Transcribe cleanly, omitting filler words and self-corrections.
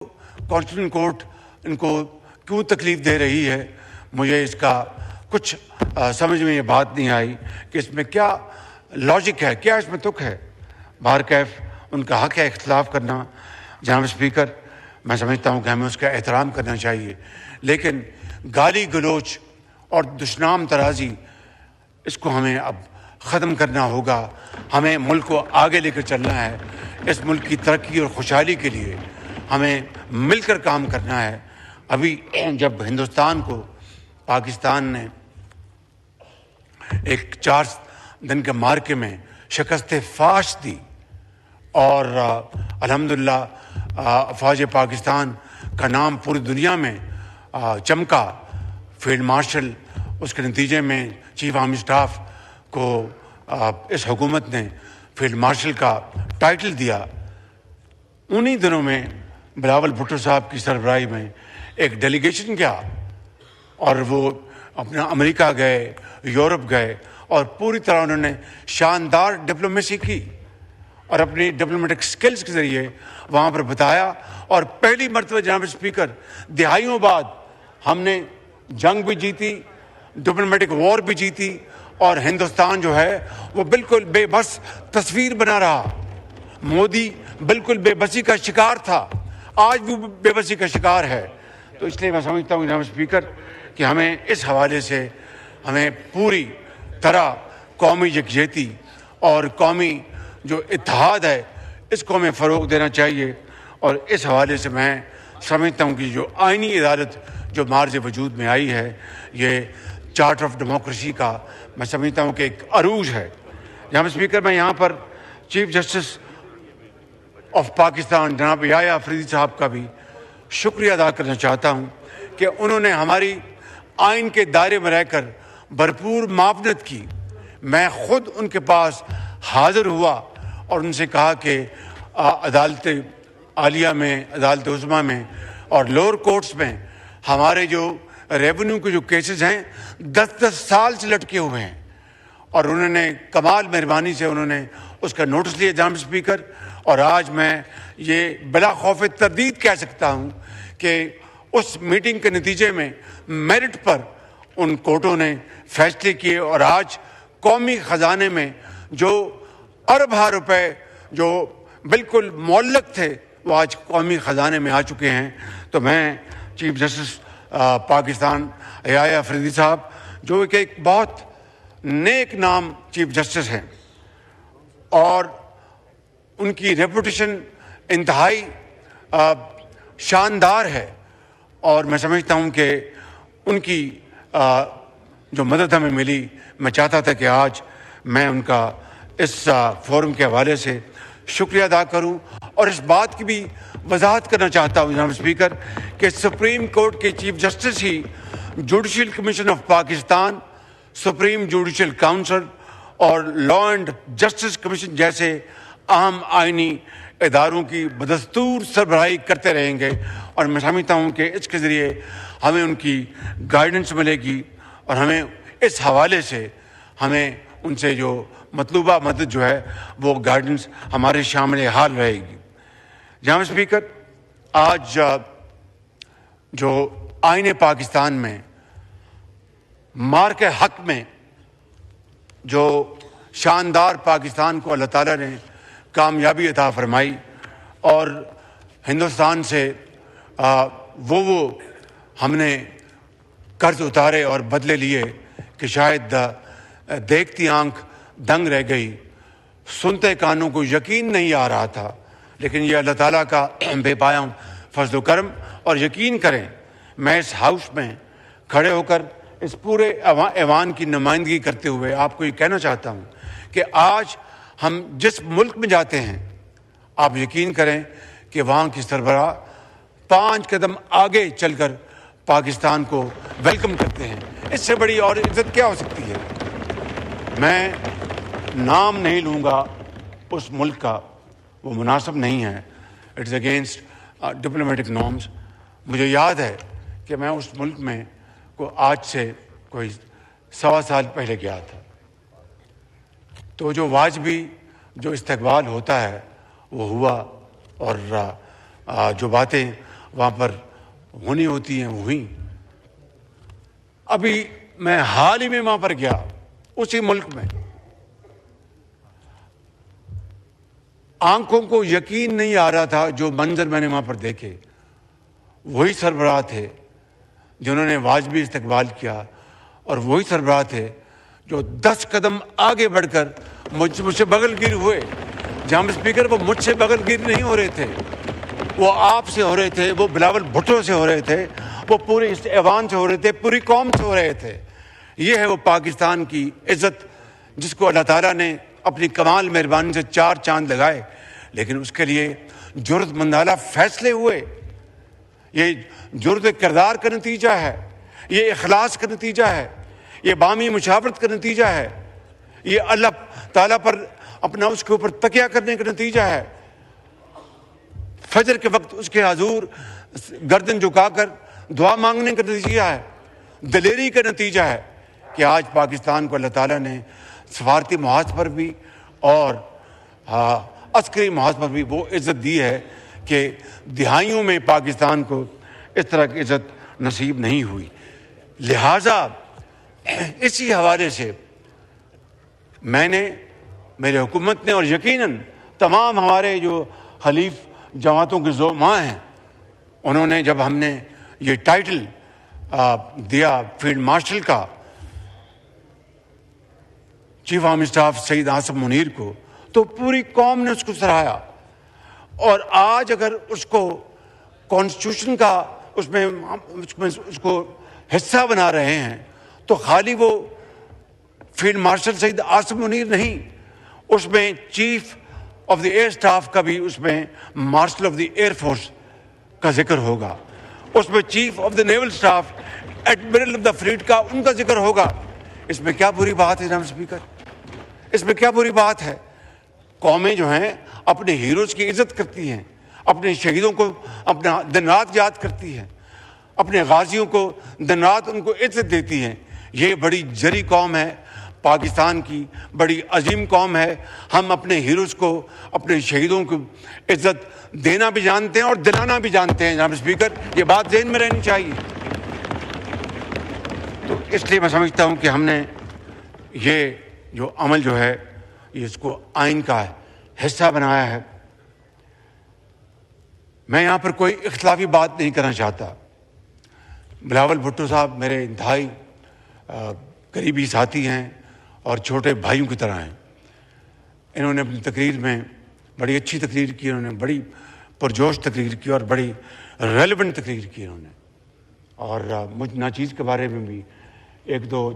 Constitution court इनको क्यों तकलीफ दे रही है, मुझे इसका कुछ समझ में ये बात नहीं आई कि इसमें क्या लॉजिक है, क्या इसमें तुक है। बार कैफ उनका हक है इख्तिलाफ करना। जनाब स्पीकर, मैं समझता हूँ कि हमें उसका एहतराम करना चाहिए, लेकिन गाली गलोच और दुश्मनाम तराजी इसको हमें अब ख़त्म करना होगा। हमें मुल्क को आगे लेकर चलना है। इस मुल्क की तरक्की और खुशहाली के लिए हमें मिलकर काम करना है। अभी जब हिंदुस्तान को पाकिस्तान ने एक 4 दिन के मार्के में शिकस्त फाश दी और अल्हम्दुलिल्लाह अफवाज पाकिस्तान का नाम पूरी दुनिया में चमका, फील्ड मार्शल उसके नतीजे में चीफ आर्मी स्टाफ को इस हुकूमत ने फील्ड मार्शल का टाइटल दिया। उन्हीं दिनों में बिलावल भुट्टो साहब की सरबराही में एक डेलीगेशन गया और वो अपना अमेरिका गए, यूरोप गए और पूरी तरह उन्होंने शानदार डिप्लोमेसी की और अपनी डिप्लोमेटिक स्किल्स के ज़रिए वहाँ पर बताया। और पहली मरतबा जनाब स्पीकर, दिहाइयों बाद हमने जंग भी जीती, डिप्लोमेटिक वॉर भी जीती और हिंदुस्तान जो है वो बिल्कुल बेबस तस्वीर बना रहा। मोदी बिल्कुल बेबसी का शिकार था, आज भी बेबसी का शिकार है। तो इसलिए मैं समझता हूँ जनाब स्पीकर कि हमें इस हवाले से हमें पूरी तरह कौमी यकजहती और कौमी जो इत्तेहाद है इसको हमें फ़रोग़ देना चाहिए। और इस हवाले से मैं समझता हूँ कि जो आइनी अदालत जो मार्ज वजूद में आई है, ये चार्टर ऑफ डेमोक्रेसी का मैं समझता हूँ कि एक अरूज है। जनाब स्पीकर, मैं यहाँ पर चीफ जस्टिस ऑफ पाकिस्तान जनाब याया अफरीदी साहब का भी शुक्रिया अदा करना चाहता हूँ कि उन्होंने हमारी आइन के दायरे में रहकर भरपूर मावनत की। मैं ख़ुद उनके पास हाज़िर हुआ और उनसे कहा कि अदालत आलिया में, अदालत उज़्मा में और लोअर कोर्ट्स में हमारे जो रेवेन्यू के जो केसेस हैं 10-10 साल से लटके हुए हैं। और उन्होंने कमाल मेहरबानी से उन्होंने उसका नोटिस लिया जनाब स्पीकर। और आज मैं ये बिला खौफ तरदीद कह सकता हूँ कि उस मीटिंग के नतीजे में मेरिट पर उन कोर्टों ने फैसले किए और आज कौमी ख़जाने में जो अरब रुपए जो बिल्कुल मुअल्लक थे वो आज कौमी ख़जाने में आ चुके हैं। तो मैं चीफ जस्टिस पाकिस्तान याया अफरीदी साहब, जो कि एक बहुत नेक नाम चीफ जस्टिस हैं और उनकी रेपुटेशन इंतहाई शानदार है, और मैं समझता हूँ कि उनकी जो मदद हमें मिली, मैं चाहता था कि आज मैं उनका इस फोरम के हवाले से शुक्रिया अदा करूं और इस बात की भी वजाहत करना चाहता हूं जनाब स्पीकर कि सुप्रीम कोर्ट के chief justice he judicial commission of Pakistan, supreme judicial council और लॉ एंड जस्टिस कमीशन जैसे अहम आइनी इदारों की बदस्तूर सरबराही करते रहेंगे। और मैं समझता हूँ कि इसके ज़रिए हमें उनकी गाइडेंस मिलेगी और हमें इस हवाले से हमें उनसे जो मतलूबा मदद जो है वो गाइडेंस हमारे शामिल हाल रहेगी। जनाब स्पीकर, आज जो आईने पाकिस्तान में मार के हक में जो शानदार पाकिस्तान को अल्लाह ताला ने कामयाबी अता फरमाई और हिंदुस्तान से वो हमने कर्ज उतारे और बदले लिए कि शायद देखती आंख दंग रह गई, सुनते कानों को यकीन नहीं आ रहा था। लेकिन ये अल्लाह ताला का बेपाया फजल करम। और यकीन करें, मैं इस हाउस में खड़े होकर इस पूरे ऐवान की नुमाइंदगी करते हुए आपको ये कहना चाहता हूँ कि आज हम जिस मुल्क में जाते हैं, आप यकीन करें कि वहाँ की सरबराह 5 कदम आगे चलकर पाकिस्तान को वेलकम करते हैं। इससे बड़ी और इज्जत क्या हो सकती है। मैं नाम नहीं लूँगा उस मुल्क का, वो मुनासिब नहीं है, इट्स अगेंस्ट डिप्लोमेटिक नॉर्म्स। मुझे याद है कि मैं उस मुल्क में को आज से कोई 1.25 साल पहले गया था, तो जो वाजबी जो इस्तकबाल होता है वो हुआ और जो बातें वहाँ पर ہونی ہوتی ہیں وہ ہوئیں. ابھی میں حال ہی میں وہاں پر گیا, اسی ملک میں. آنکھوں کو یقین نہیں آ رہا تھا جو منظر میں نے وہاں پر دیکھے. وہی سربراہ تھے جنہوں نے واجبی استقبال کیا, اور وہی سربراہ تھے جو 10 قدم آگے بڑھ کر مجھ سے بغل گیر ہوئے. جناب اسپیکر, وہ مجھ سے بغل گیر نہیں ہو رہے تھے, وہ آپ سے ہو رہے تھے, وہ بلاول بھٹو سے ہو رہے تھے, وہ پورے ایوان سے ہو رہے تھے, پوری قوم سے ہو رہے تھے. یہ ہے وہ پاکستان کی عزت جس کو اللہ تعالیٰ نے اپنی کمال مہربانی سے 4 چاند لگائے. لیکن اس کے لیے جرأت مندانہ فیصلے ہوئے. یہ جرأت کردار کا نتیجہ ہے, یہ اخلاص کا نتیجہ ہے, یہ بامی مشاورت کا نتیجہ ہے, یہ اللہ تعالیٰ پر اپنا اس کے اوپر تکیہ کرنے کا نتیجہ ہے. فجر کے وقت اس کے حضور گردن جھکا کر دعا مانگنے کا نتیجہ ہے, دلیری کا نتیجہ ہے کہ آج پاکستان کو اللہ تعالیٰ نے سفارتی محاذ پر بھی اور عسکری محاذ پر بھی وہ عزت دی ہے کہ دہائیوں میں پاکستان کو اس طرح کی عزت نصیب نہیں ہوئی. لہٰذا اسی حوالے سے میں نے, میرے حکومت نے, اور یقیناً تمام ہمارے جو حلیف جماعتوں کے زعماء ہیں, انہوں نے جب ہم نے یہ ٹائٹل دیا فیلڈ مارشل کا چیف آرمی اسٹاف سعید عاصم منیر کو, تو پوری قوم نے اس کو سراہا. اور آج اگر اس کو کانسٹیٹیوشن کا اس کو حصہ بنا رہے ہیں تو خالی وہ فیلڈ مارشل سعید عاصم منیر نہیں, اس میں chief of the air staff کا بھی, اس میں martial of the air force کا ذکر ہوگا, اس میں chief of the naval staff admiral of the flat کا ان کا ذکر ہوگا. اس میں کیا بری بات ہے جناب اسپیکر, اس میں کیا بری بات ہے؟ قومیں جو ہیں اپنے ہیروز کی عزت کرتی ہیں, اپنے شہیدوں کو اپنا دن رات یاد کرتی ہیں, اپنے غازیوں کو دن رات ان کو عزت دیتی ہیں. یہ بڑی جری قوم ہے, پاکستان کی بڑی عظیم قوم ہے. ہم اپنے ہیروز کو, اپنے شہیدوں کو عزت دینا بھی جانتے ہیں اور دلانا بھی جانتے ہیں. جناب اسپیکر, یہ بات ذہن میں رہنی چاہیے. تو اس لیے میں سمجھتا ہوں کہ ہم نے یہ جو عمل جو ہے یہ اس کو آئین کا حصہ بنایا ہے. میں یہاں پر کوئی اختلافی بات نہیں کرنا چاہتا. بلاول بھٹو صاحب میرے انتہائی قریبی ساتھی ہیں اور چھوٹے بھائیوں کی طرح ہیں. انہوں نے اپنی تقریر میں بڑی اچھی تقریر کی, انہوں نے بڑی پرجوش تقریر کی اور بڑی ریلیونٹ تقریر کی انہوں نے. اور مجھ ناچیز کے بارے میں بھی ایک دو